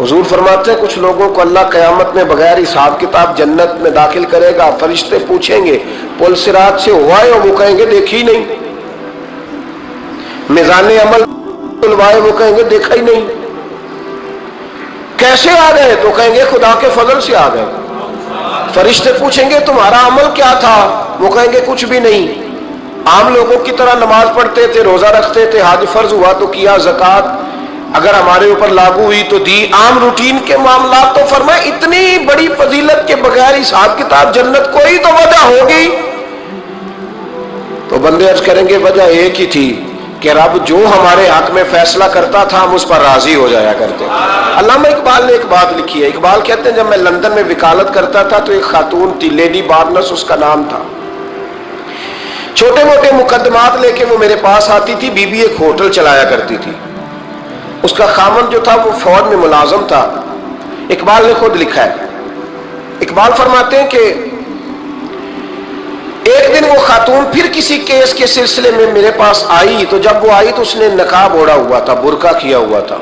حضور فرماتے ہیں کچھ لوگوں کو اللہ قیامت میں بغیر حساب کتاب جنت میں داخل کرے گا، فرشتے پوچھیں گے پل صراط سے ہوا ہے؟ وہ کہیں گے دیکھی نہیں۔ میزان عمل تلوائے؟ وہ کہیں گے دیکھا ہی نہیں۔ کیسے آ گئے؟ تو کہیں گے خدا کے فضل سے آ گئے۔ فرشتے پوچھیں گے تمہارا عمل کیا تھا؟ وہ کہیں گے کچھ بھی نہیں، عام لوگوں کی طرح نماز پڑھتے تھے، روزہ رکھتے تھے، حج فرض ہوا تو کیا، زکوٰۃ اگر ہمارے اوپر لاگو ہوئی تو دی، عام روٹین کے معاملات۔ تو فرمایا اتنی بڑی فضیلت کے بغیر حساب کتاب جنت، کوئی تو وجہ ہوگی۔ تو بندے عرض کریں گے وجہ ایک ہی تھی کہ رب جو ہمارے حق میں فیصلہ کرتا تھا ہم اس پر راضی ہو جایا کرتے۔ علامہ اقبال نے ایک بات لکھی ہے، اقبال کہتے ہیں جب میں لندن میں وکالت کرتا تھا تو ایک خاتون تھی، لیڈی بارنس اس کا نام تھا، چھوٹے موٹے مقدمات لے کے وہ میرے پاس آتی تھی۔ بی بی ایک ہوٹل چلایا کرتی تھی، اس کا خامن جو تھا وہ فوج میں ملازم تھا۔ اقبال نے خود لکھا ہے، اقبال فرماتے ہیں کہ ایک دن وہ خاتون پھر کسی کیس کے سلسلے میں میرے پاس آئی، تو جب وہ آئی تو اس نے نقاب اوڑھا ہوا تھا، برقع کیا ہوا تھا۔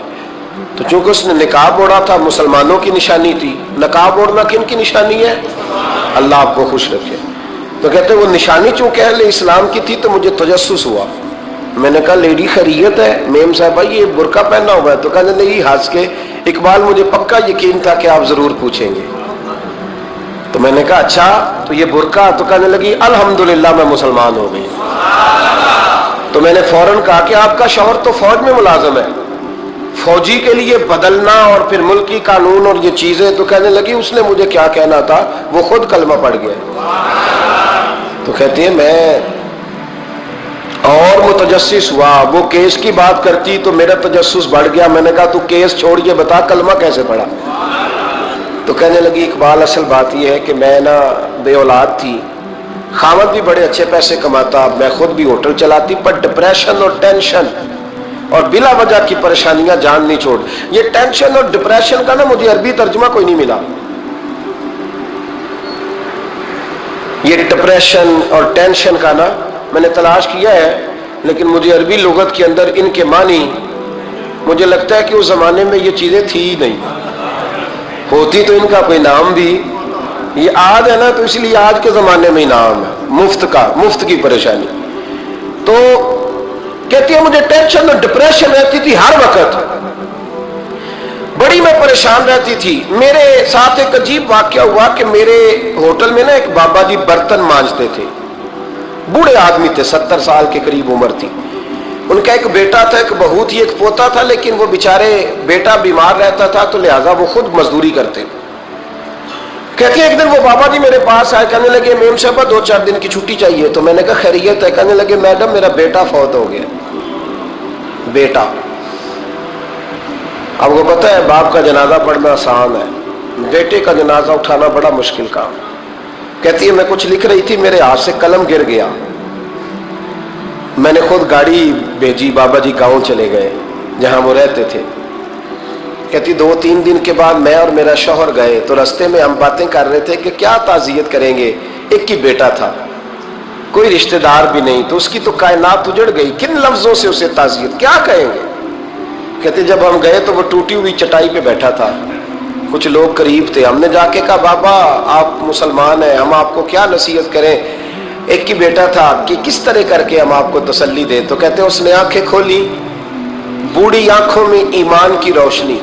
تو چونکہ اس نے نقاب اوڑھا تھا مسلمانوں کی نشانی تھی، نقاب اوڑھنا کن کی نشانی ہے؟ اللہ آپ کو خوش رکھے۔ تو کہتے وہ نشانی چونکہ اہل اسلام کی تھی تو مجھے تجسس ہوا۔ میں نے کہا لیڈی خیریت ہے؟ میم صاحبہ یہ برقع پہنا ہوا ہے؟ تو کہنے لگی ہنس کے اقبال مجھے پکا یقین تھا کہ آپ ضرور پوچھیں گے۔ تو میں نے کہا اچھا تو یہ برقع؟ تو کہنے لگی الحمدللہ میں مسلمان ہو گئی۔ تو میں نے فوراً کہا کہ آپ کا شوہر تو فوج میں ملازم ہے، فوجی کے لیے بدلنا اور پھر ملکی قانون اور یہ چیزیں۔ تو کہنے لگی اس نے مجھے کیا کہنا تھا، وہ خود کلمہ پڑھ گیا۔ تو کہتی ہے میں اور متجسس ہوا، وہ کیس کی بات کرتی تو میرا تجسس بڑھ گیا۔ میں نے کہا تو کیس چھوڑ کے بتا کلمہ کیسے پڑھا؟ تو کہنے لگی اقبال اصل بات یہ ہے کہ میں نا بے اولاد تھی، خاوند بھی بڑے اچھے پیسے کماتا، میں خود بھی ہوٹل چلاتی، پر ڈپریشن اور ٹینشن اور بلا وجہ کی پریشانیاں جان نہیں چھوڑ۔ یہ ٹینشن اور ڈپریشن کا نا مجھے عربی ترجمہ کوئی نہیں ملا۔ یہ ڈپریشن اور ٹینشن کا نا میں نے تلاش کیا ہے، لیکن مجھے عربی لغت کے اندر ان کے معنی مجھے لگتا ہے کہ اس زمانے میں یہ چیزیں تھی ہی نہیں، ہوتی تو ان کا کوئی نام بھی، یہ آج ہے نا تو اس لیے آج کے زمانے میں ہی نام ہے مفت کا، مفت کی پریشانی۔ تو کہتی ہے مجھے ٹینشن اور ڈپریشن رہتی تھی ہر وقت، بڑی میں پریشان رہتی تھی۔ میرے ساتھ ایک عجیب واقعہ ہوا کہ میرے ہوٹل میں نا ایک بابا جی برتن مانجتے تھے، بوڑھے آدمی تھے، 70 سال کے قریب عمر تھی۔ ان کا ایک بیٹا تھا، ایک بہو تھی، ایک پوتا تھا، لیکن وہ بیچارے بیٹا بیمار رہتا تھا تو لہٰذا وہ خود مزدوری کرتے۔ کہتے ہیں ایک دن وہ بابا جی میرے پاس آئے، کہنے لگے میم صاحبہ 2-4 دن کی چھٹی چاہیے۔ تو میں نے کہا خیریت ہے؟ کہنے لگے میڈم میرا بیٹا فوت ہو گیا۔ بیٹا، اب وہ پتہ ہے باپ کا جنازہ پڑھنا آسان ہے، بیٹے کا جنازہ اٹھانا بڑا مشکل کام۔ کہتی ہے میں کچھ لکھ رہی تھی، میرے ہاتھ سے قلم گر گیا، میں نے خود گاڑی بھیجی، بابا جی گاؤں چلے گئے جہاں وہ رہتے تھے۔ کہتی 2-3 دن کے بعد میں اور میرا شوہر گئے تو رستے میں ہم باتیں کر رہے تھے کہ کیا تعزیت کریں گے، ایک ہی بیٹا تھا، کوئی رشتہ دار بھی نہیں، تو اس کی تو کائنات اجڑ گئی، کن لفظوں سے اسے تعزیت کیا کہیں گے۔ کہتے جب ہم گئے تو وہ ٹوٹی ہوئی چٹائی پہ بیٹھا تھا، کچھ لوگ قریب تھے، ہم نے جا کے کہا بابا آپ مسلمان ہیں، ہم آپ کو کیا نصیحت کریں، ایک ہی بیٹا تھا، کہ کس طرح کر کے ہم آپ کو تسلی دیں۔ تو کہتے اس نے آنکھیں کھولی، بوڑھی آنکھوں میں ایمان کی روشنی،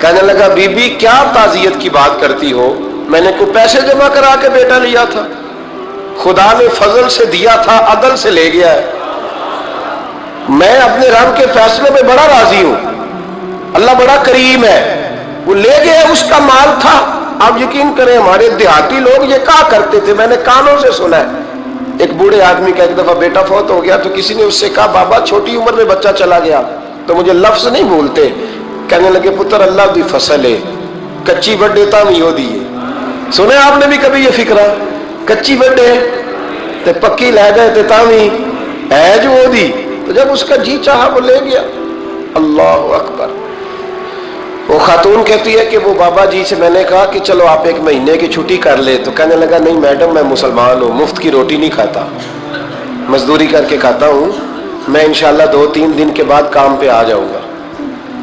کہنے لگا بی بی کیا تعزیت کی بات کرتی ہو، میں نے کوئی پیسے جمع کرا کے بیٹا لیا تھا، خدا نے فضل سے دیا تھا، عدل سے لے گیا ہے، میں اپنے رب کے فیصلے میں بڑا راضی ہوں، اللہ بڑا کریم ہے، وہ لے گیا، اس کا مال تھا۔ آپ یقین کریں ہمارے دیہاتی لوگ یہ کہا کرتے تھے، میں نے کانوں سے سنا ہے، ایک بوڑھے آدمی کا ایک دفعہ بیٹا فوت ہو گیا تو کسی نے اس سے کہا بابا چھوٹی عمر میں بچہ چلا گیا تو مجھے لفظ نہیں بھولتے، کہنے لگے پتر اللہ دی فصل ہے، کچی بڈے تا نہیں ہو دی۔ سنے آپ نے بھی کبھی یہ فکرہ، کچی بڈے تے پکی لے گئے تے تاوی ہے جو ہو دی، تو جب اس کا جی چاہا وہ لے گیا۔ اللہ اکبر۔ وہ خاتون کہتی ہے کہ وہ بابا جی سے میں نے کہا کہ چلو آپ 1 مہینے کی چھٹی کر لے، تو کہنے لگا نہیں میڈم میں مسلمان ہوں، مفت کی روٹی نہیں کھاتا، مزدوری کر کے کھاتا ہوں، میں انشاءاللہ 2-3 دن کے بعد کام پہ آ جاؤں گا۔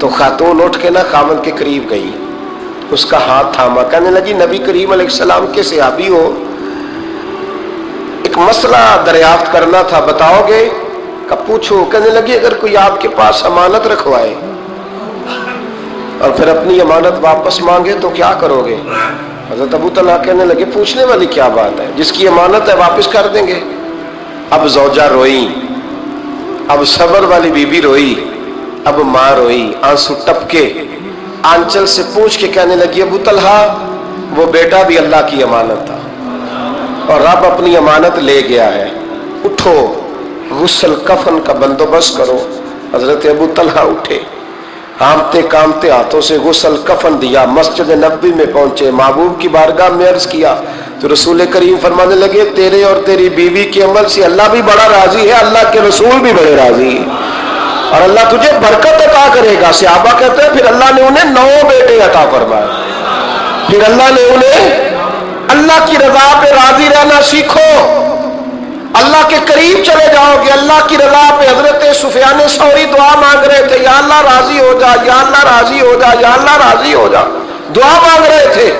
تو خاتون اٹھ کے نا خاوند کے قریب گئی، اس کا ہاتھ تھاما، کہنے لگی نبی کریم علیہ السلام کے صحابی ہو، ایک مسئلہ دریافت کرنا تھا، بتاؤ گے؟ کہ پوچھو۔ کہنے لگی اگر کوئی آپ کے پاس امانت رکھوائے اور پھر اپنی امانت واپس مانگے تو کیا کرو گے؟ حضرت ابو طلحہ کہنے لگے پوچھنے والی کیا بات ہے، جس کی امانت ہے واپس کر دیں گے۔ اب زوجہ روئی، اب صبر والی بی بی روئی، اب ماں روئی، آنسو ٹپکے، آنچل سے پوچھ کے کہنے لگی ابو طلحہ وہ بیٹا بھی اللہ کی امانت تھا اور رب اپنی امانت لے گیا ہے، اٹھو غسل کفن کا بندوبست کرو۔ حضرت ابو طلحہ اٹھے، کامتے کامتے ہاتھوں سے غسل کفن دیا، مسجد نبوی میں پہنچے، محبوب کی بارگاہ میں عرض کیا تو رسول کریم فرمانے لگے تیرے اور تیری بیوی کے عمل سے اللہ بھی بڑا راضی ہے، اللہ کے رسول بھی بڑے راضی ہیں اور اللہ تجھے برکت عطا کرے گا۔ صحابہ کہتے ہیں پھر اللہ نے انہیں 9 بیٹے عطا فرمائے، پھر اللہ نے انہیں اللہ کی رضا پہ راضی رہنا سیکھو، اللہ کے قریب چلے جاؤ گے اللہ کی رضا پہ۔ حضرت سفیان ثوری دعا مانگ رہے تھے یا اللہ راضی ہو جا، یا اللہ راضی ہو جا، یا اللہ راضی ہو جا، دعا مانگ رہے تھے۔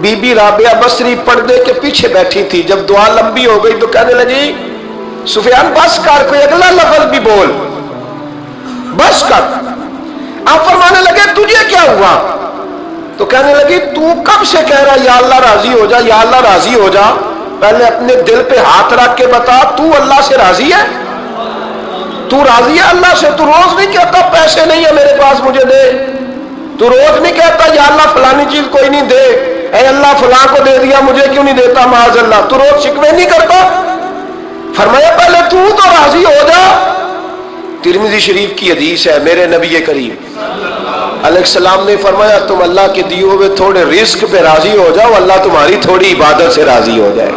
بی بی رابعہ بصری پردے کے پیچھے بیٹھی تھی، جب دعا لمبی ہو گئی تو کہنے لگی سفیان بس کر، کوئی اگلا لفظ بھی بول، بس کر۔ آپ فرمانے لگے تجھے کیا ہوا؟ تو کہنے لگی تو کب سے کہہ رہا یا اللہ راضی ہو جا، یا اللہ راضی ہو جا، پہلے اپنے دل پہ ہاتھ رکھ کے بتا تو اللہ سے راضی ہے؟ تو راضی ہے اللہ سے؟ تو روز نہیں کہتا پیسے نہیں ہے میرے پاس مجھے دے، تو روز نہیں کہتا یا اللہ فلانی چیز کوئی نہیں دے، اے اللہ فلاں کو دے دیا مجھے کیوں نہیں دیتا معاذ اللہ، تو روز شکوے نہیں کرتا؟ فرمایا پہلے تو راضی ہو جا۔ ترمذی شریف کی حدیث ہے، میرے نبی کریم علیہ السلام نے فرمایا تم اللہ کے دیے ہوئے تھوڑے رزق پہ راضی ہو جاؤ، اللہ تمہاری تھوڑی عبادت سے راضی ہو جائے۔